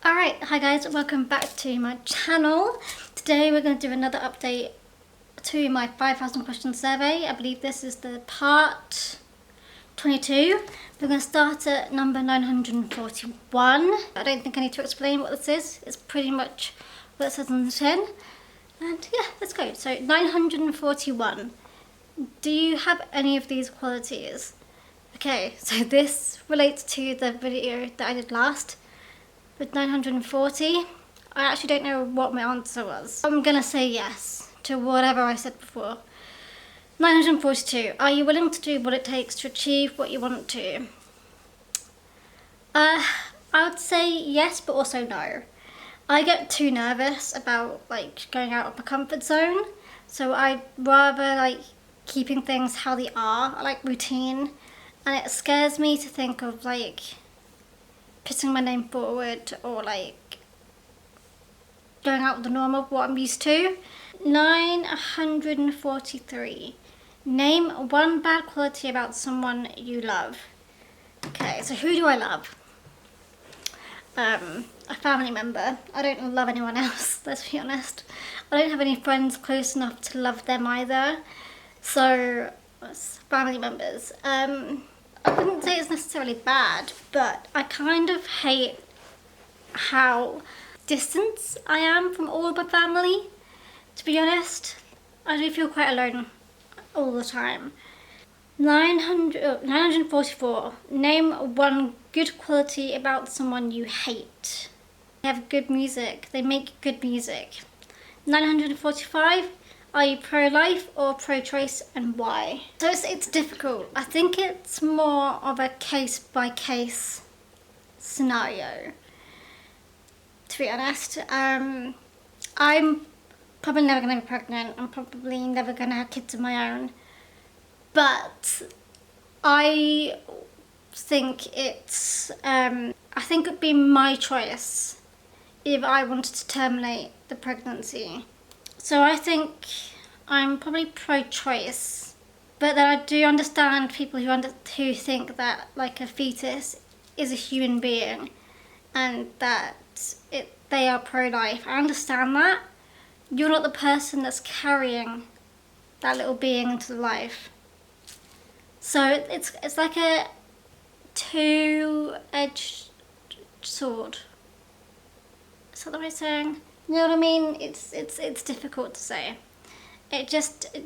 Alright, hi guys, welcome back to my channel. Today we're going to do another update to my 5,000 question survey. I believe this is the part 22. We're going to start at number 941. I don't think I need to explain what this is. It's pretty much what it says on the tin. And yeah, let's go. So 941. Do you have any of these qualities? Okay, so this relates to the video that I did last with 940. I actually don't know what my answer was. I'm gonna say yes to whatever I said before. 942. Are you willing to do what it takes to achieve what you want to? I would say yes, but also no. I get too nervous about going out of my comfort zone, so I'd rather keeping things how they are. I like routine, and it scares me to think of putting my name forward or going out with the norm of what I'm used to. 943. Name one bad quality about someone you love. Okay, so who do I love? A family member. I don't love anyone else, let's be honest. I don't have any friends close enough to love them either. So, it's family members. I wouldn't say it's necessarily bad, but I kind of hate how distant I am from all of my family, to be honest. I do feel quite alone all the time. 944. Name one good quality about someone you hate. They have good music. They make good music. 945. Are you pro-life or pro-choice, and why? So it's difficult. I think it's more of a case-by-case scenario, to be honest. I'm probably never going to be pregnant. I'm probably never going to have kids of my own. But I think I think it would be my choice if I wanted to terminate the pregnancy. So I think I'm probably pro-choice, but then I do understand people who think that a fetus is a human being and that they are pro-life. I understand that. You're not the person that's carrying that little being into life. So it's like a two-edged sword. Is that what I'm saying? You know what I mean? It's difficult to say. It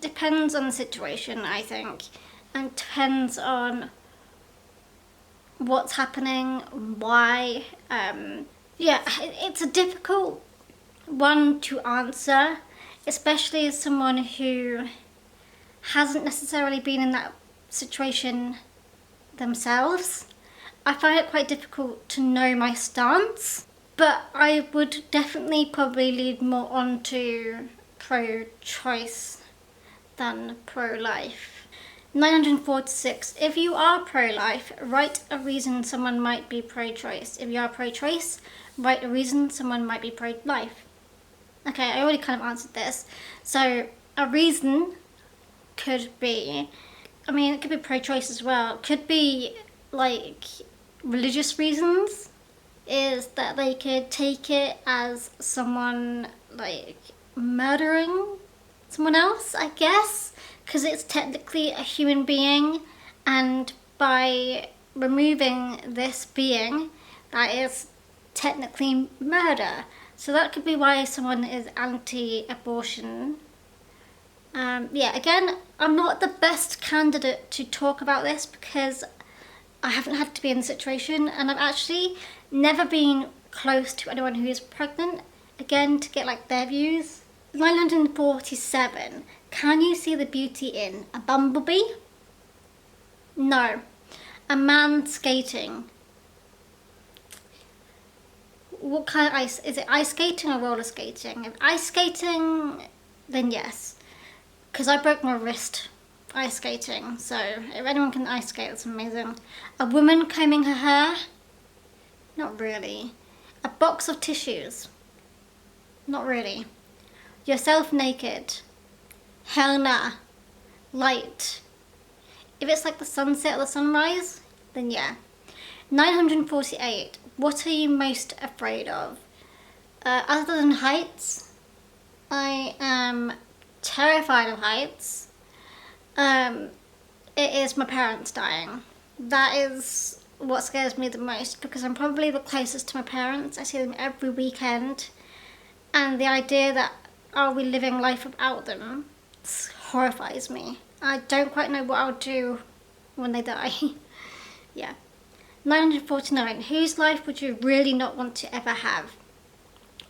depends on the situation, I think, and depends on what's happening, why. Yeah, it's a difficult one to answer, especially as someone who hasn't necessarily been in that situation themselves. I find it quite difficult to know my stance. But I would definitely probably lead more on to pro-choice than pro-life. 946. If you are pro-life, write a reason someone might be pro-choice. If you are pro-choice, write a reason someone might be pro-life. Okay, I already kind of answered this. So a reason could be, it could be pro-choice as well. It could be religious reasons. Is that they could take it as someone murdering someone else, I guess, because it's technically a human being, and by removing this being, that is technically murder. So that could be why someone is anti-abortion. Yeah, again, I'm not the best candidate to talk about this because I haven't had to be in the situation, and I've actually never been close to anyone who is pregnant, again, to get their views. 947. Can you see the beauty in a bumblebee? No. A man skating. What kind of ice? Is it ice skating or roller skating? If ice skating, then yes. Because I broke my wrist ice skating, so if anyone can ice skate, that's amazing. A woman combing her hair? Not really. A box of tissues? Not really. Yourself naked? Hell nah. Light? If it's the sunset or the sunrise, then yeah. 948. what are you most afraid of? Other than heights, I am terrified of heights. It is my parents dying. That is what scares me the most, because I'm probably the closest to my parents. I see them every weekend, and the idea that I'll be living life without them horrifies me. I don't quite know what I'll do when they die. Yeah. 949. Whose life would you really not want to ever have?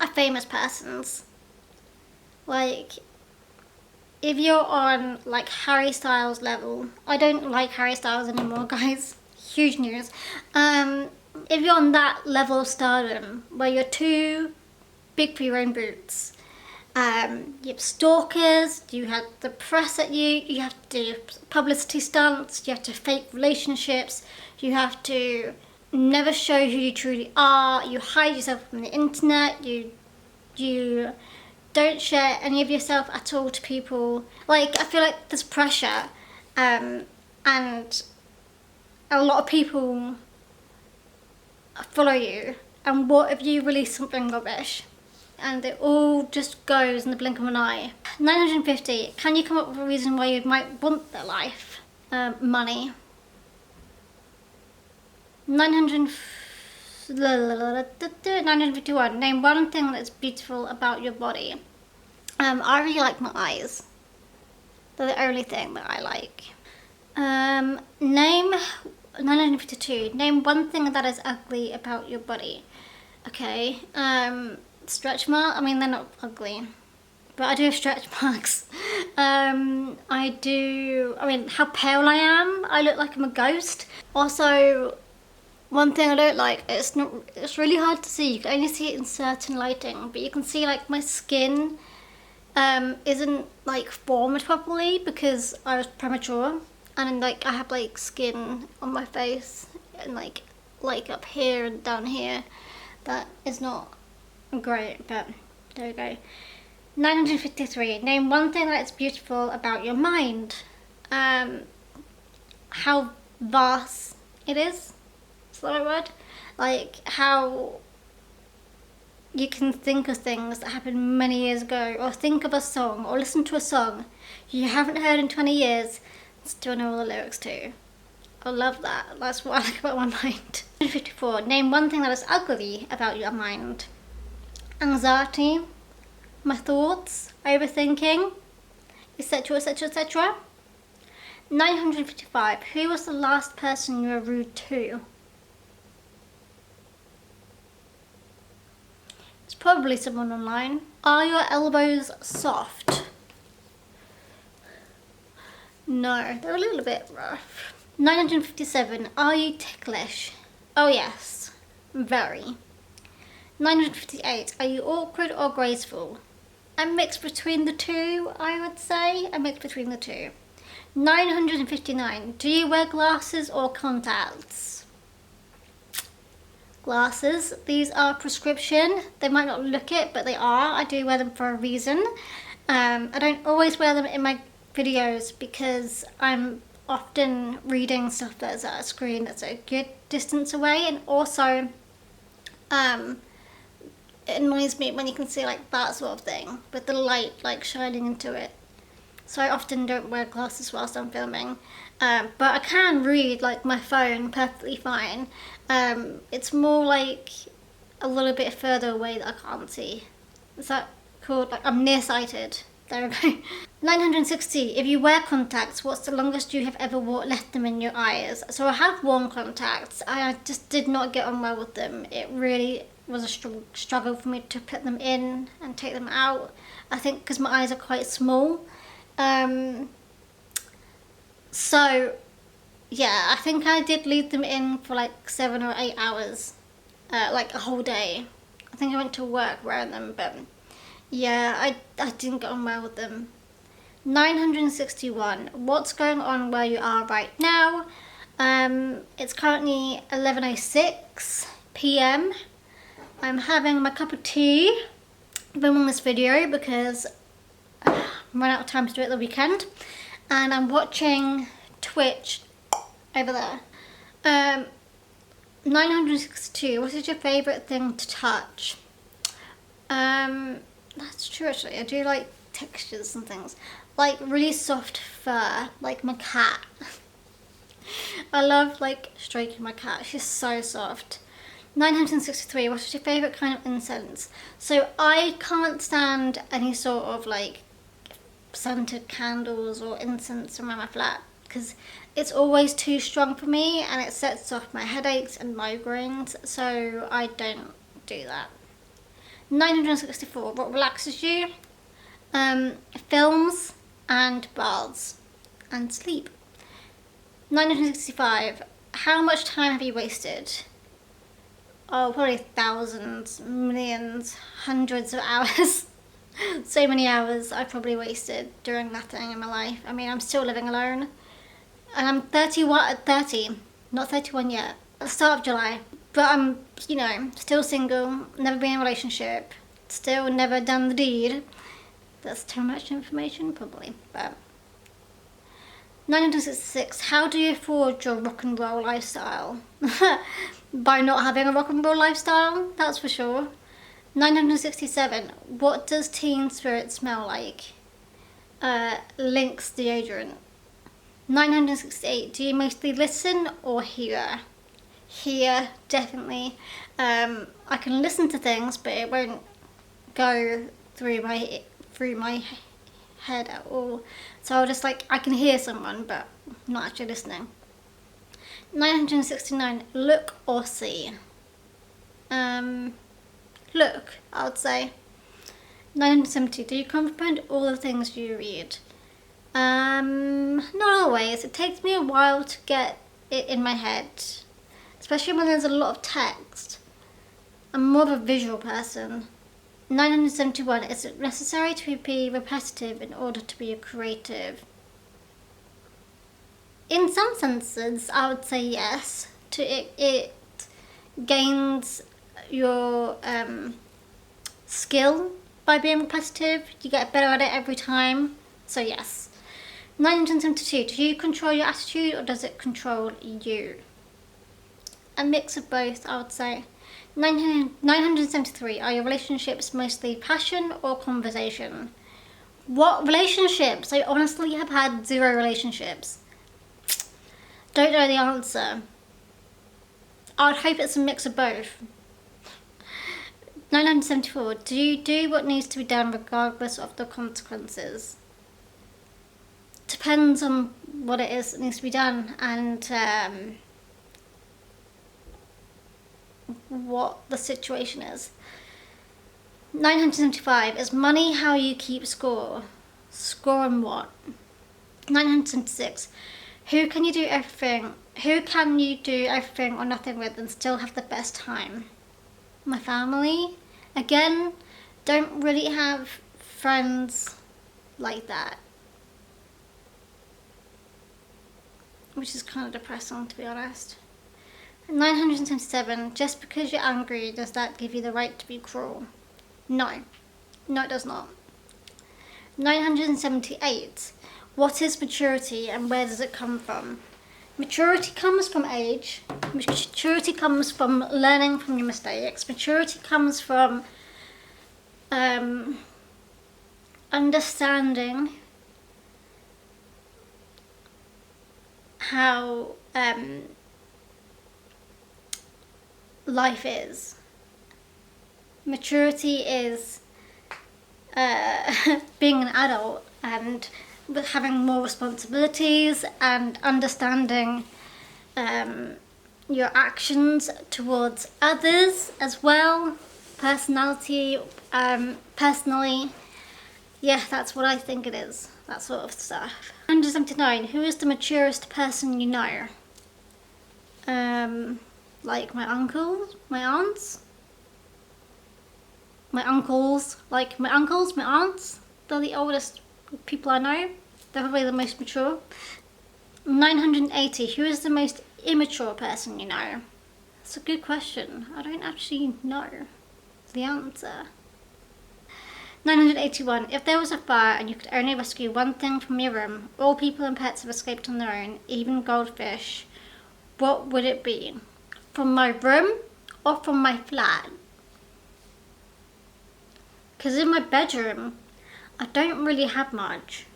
A famous person's. Like, if you're on like Harry Styles level, I don't like Harry Styles anymore, guys. Huge news. If you're on that level of stardom, where you're too big for your own boots, you have stalkers, you have the press at you, you have to do publicity stunts, you have to fake relationships, you have to never show who you truly are, you hide yourself from the internet, you don't share any of yourself at all to people. Like, I feel like there's pressure, and a lot of people follow you, and what if you release something rubbish? And it all just goes in the blink of an eye. 950. Can you come up with a reason why you might want their life? Money. 951. Name one thing that's beautiful about your body. I really like my eyes. They're the only thing that I like. Name 952. Name one thing that is ugly about your body. Okay. Stretch mark. I mean, they're not ugly, but I do have stretch marks. I mean, how pale I am. I look like I'm a ghost. Also, one thing I don't like, it's really hard to see. You can only see it in certain lighting, but you can see like my skin isn't like formed properly because I was premature, and like I have like skin on my face and like up here and down here that is not great, but there we go. 953. Name one thing that's beautiful about your mind. How vast it is. Is that a word? Like how you can think of things that happened many years ago, or think of a song, or listen to a song you haven't heard in 20 years, still know all the lyrics to. I love that. That's what I like about my mind. 954. Name one thing that is ugly about your mind. Anxiety, my thoughts, overthinking, etc, etc, etc. 955. Who was the last person you were rude to? It's probably someone online. Are your elbows soft? No, they're a little bit rough. 957. Are you ticklish? Oh yes, very. 958. Are you awkward or graceful? A mix between the two, I would say. A mix between the two. 959. Do you wear glasses or contacts? Glasses. These are prescription. They might not look it, but they are. I do wear them for a reason. I don't always wear them in my videos because I'm often reading stuff that's at a screen that's a good distance away, and also it annoys me when you can see like that sort of thing with the light like shining into it. So I often don't wear glasses whilst I'm filming, but I can read like my phone perfectly fine. It's more like a little bit further away that I can't see. Is that called, like, I'm nearsighted? There we go. 960. If you wear contacts, what's the longest you have ever left them in your eyes? So I have worn contacts. I just did not get on well with them. It really was a struggle for me to put them in and take them out. I think because my eyes are quite small. So yeah, I think I did leave them in for like 7 or 8 hours, like a whole day. I think I went to work wearing them, but yeah, I didn't get on well with them. 961. What's going on where you are right now? It's currently 11:06 p.m. I'm having my cup of tea, filming this video because I ran out of time to do it the weekend, and I'm watching Twitch over there. 962, what is your favourite thing to touch? That's true actually. I do like textures and things. Like really soft fur, like my cat. I love like stroking my cat. She's so soft. 963, what is your favourite kind of incense? So I can't stand any sort of like scented candles or incense around my flat because it's always too strong for me and it sets off my headaches and migraines, so I don't do that. 964, what relaxes you? Films and baths and sleep. 965, how much time have you wasted? Oh, probably thousands, millions, hundreds of hours. So many hours I probably wasted doing nothing in my life. I mean, I'm still living alone. And I'm 30, not 31 yet, at the start of July. But I'm, still single, never been in a relationship, still never done the deed. That's too much information, probably, but... 966, how do you afford your rock and roll lifestyle? By not having a rock and roll lifestyle, that's for sure. 967, what does Teen Spirit smell like? Lynx deodorant. 968, do you mostly listen or hear? Hear, definitely. I can listen to things, but it won't go through my head at all. So I'll just I can hear someone, but I'm not actually listening. 969, look or see? Look, I would say. 970, do you comprehend all the things you read? Not always. It takes me a while to get it in my head, especially when there's a lot of text. I'm more of a visual person. 971, is it necessary to be repetitive in order to be a creative? In some senses, I would say yes. It gains your skill by being repetitive. You get better at it every time, so yes. 972, do you control your attitude or does it control you? A mix of both, I would say. 973, are your relationships mostly passion or conversation? What relationships? I honestly have had 0 relationships. Don't know the answer. I'd hope it's a mix of both. 974, do you do what needs to be done regardless of the consequences? Depends on what it is that needs to be done and what the situation is. 975, is money how you keep score? Score on what? 976, who can you do everything or nothing with and still have the best time? My family. Again, don't really have friends like that, which is kind of depressing, to be honest. 977, just because you're angry, does that give you the right to be cruel? No, it does not. 978, what is maturity and where does it come from? Maturity comes from age. Maturity comes from learning from your mistakes. Maturity comes from understanding how life is. Maturity is being an adult and having more responsibilities and understanding your actions towards others as well. Personally, yeah, that's what I think it is, that sort of stuff. 179, who is the maturest person you know? Like my uncles, my aunts. My uncles, my aunts, they're the oldest people I know. They're probably the most mature. 980, who is the most immature person you know? That's a good question. I don't actually know the answer. 981, if there was a fire and you could only rescue one thing from your room, all people and pets have escaped on their own, even goldfish, what would it be? from my room or from my flat? Because in my bedroom, I don't really have much.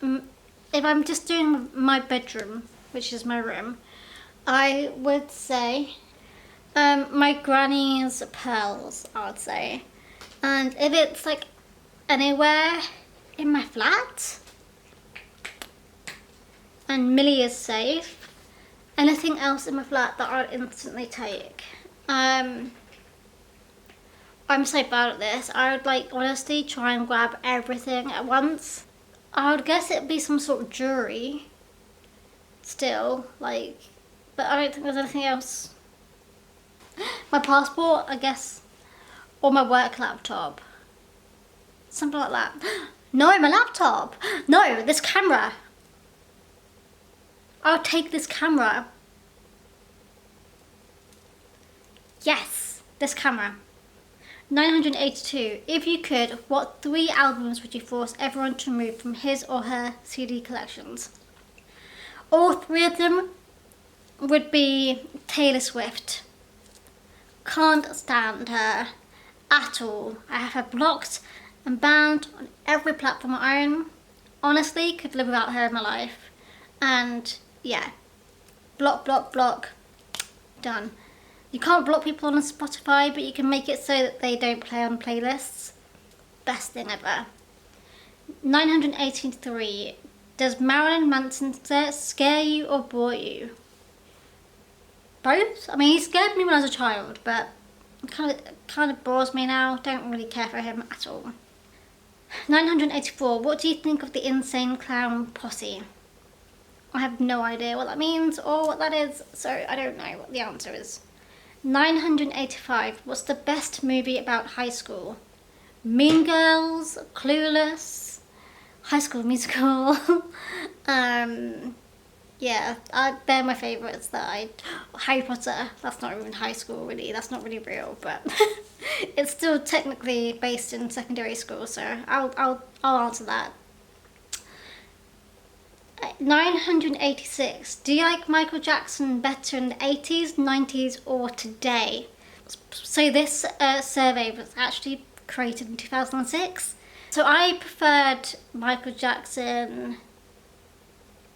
If I'm just doing my bedroom, which is my room, I would say my granny's pearls, I would say. And if it's like anywhere in my flat, and Millie is safe, anything else in my flat that I'd instantly take. I'm so bad at this. I would like honestly try and grab everything at once. I would guess it'd be some sort of jewelry still, like, but I don't think there's anything else. My passport, I guess, or my work laptop. Something like that. No, my laptop. No, this camera. I'll take this camera. Yes, this camera. 982. If you could, what 3 albums would you force everyone to remove from his or her CD collections? All 3 of them would be Taylor Swift. Can't stand her at all. I have her blocked and banned on every platform I own. Honestly, could live without her in my life. And yeah, block, block, block, done. You can't block people on Spotify, but you can make it so that they don't play on playlists. Best thing ever. 983. Does Marilyn Manson scare you or bore you? Both? I mean, he scared me when I was a child, but it kind of bores me now. Don't really care for him at all. 984. What do you think of the Insane Clown Posse? I have no idea what that means or what that is, so I don't know what the answer is. 985. What's the best movie about high school? Mean Girls, Clueless, High School Musical. Yeah, they're my favourites. Harry Potter. That's not even high school, really. That's not really real, but it's still technically based in secondary school. So I'll answer that. 986. Do you like Michael Jackson better in the 80s, 90s, or today? So this survey was actually created in 2006. So I preferred Michael Jackson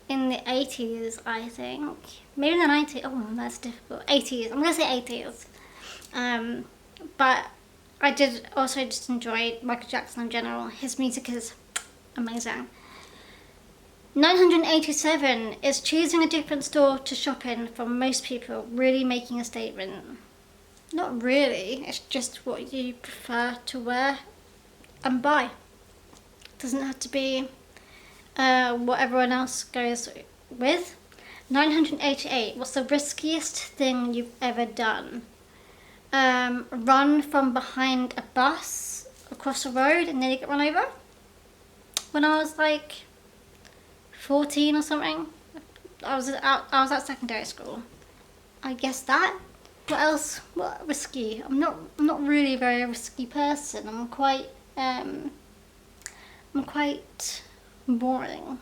in the 80s, I think. Maybe in the 90s. Oh, that's difficult. 80s. I'm going to say 80s. But I did also just enjoy Michael Jackson in general. His music is amazing. 987. Is choosing a different store to shop in for most people really making a statement? Not really. It's just what you prefer to wear and buy. Doesn't have to be what everyone else goes with. 988. What's the riskiest thing you've ever done? Run from behind a bus across the road and nearly get run over. When I was like 14 or something. I was at secondary school. I guess that. What else? What risky? I'm not really a very risky person. I'm quite boring.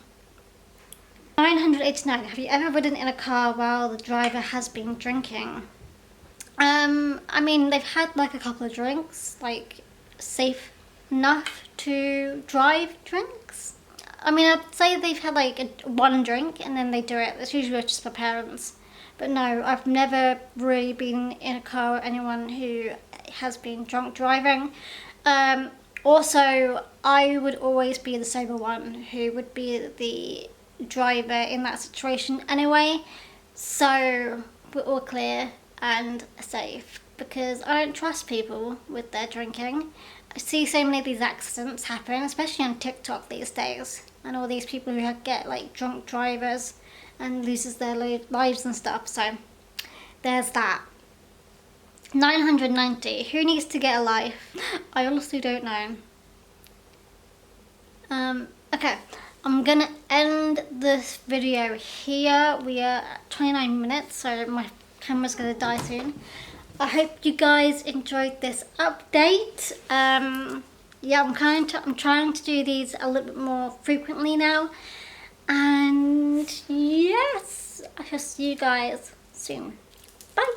989. Have you ever ridden in a car while the driver has been drinking? I mean, they've had like a couple of drinks, like safe enough to drive drinks. I mean, I'd say they've had like one drink and then they do it. It's usually just for parents. But no, I've never really been in a car with anyone who has been drunk driving. Also, I would always be the sober one who would be the driver in that situation anyway. So we're all clear and safe because I don't trust people with their drinking. I see so many of these accidents happen, especially on TikTok these days, and all these people who get like drunk drivers and loses their lives and stuff. So there's that. 990. Who needs to get a life? I honestly don't know. Okay, I'm gonna end this video here. We are at 29 minutes, so my camera's gonna die soon. I hope you guys enjoyed this update. Yeah, I'm trying to do these a little bit more frequently now. And yes, I shall see you guys soon. Bye.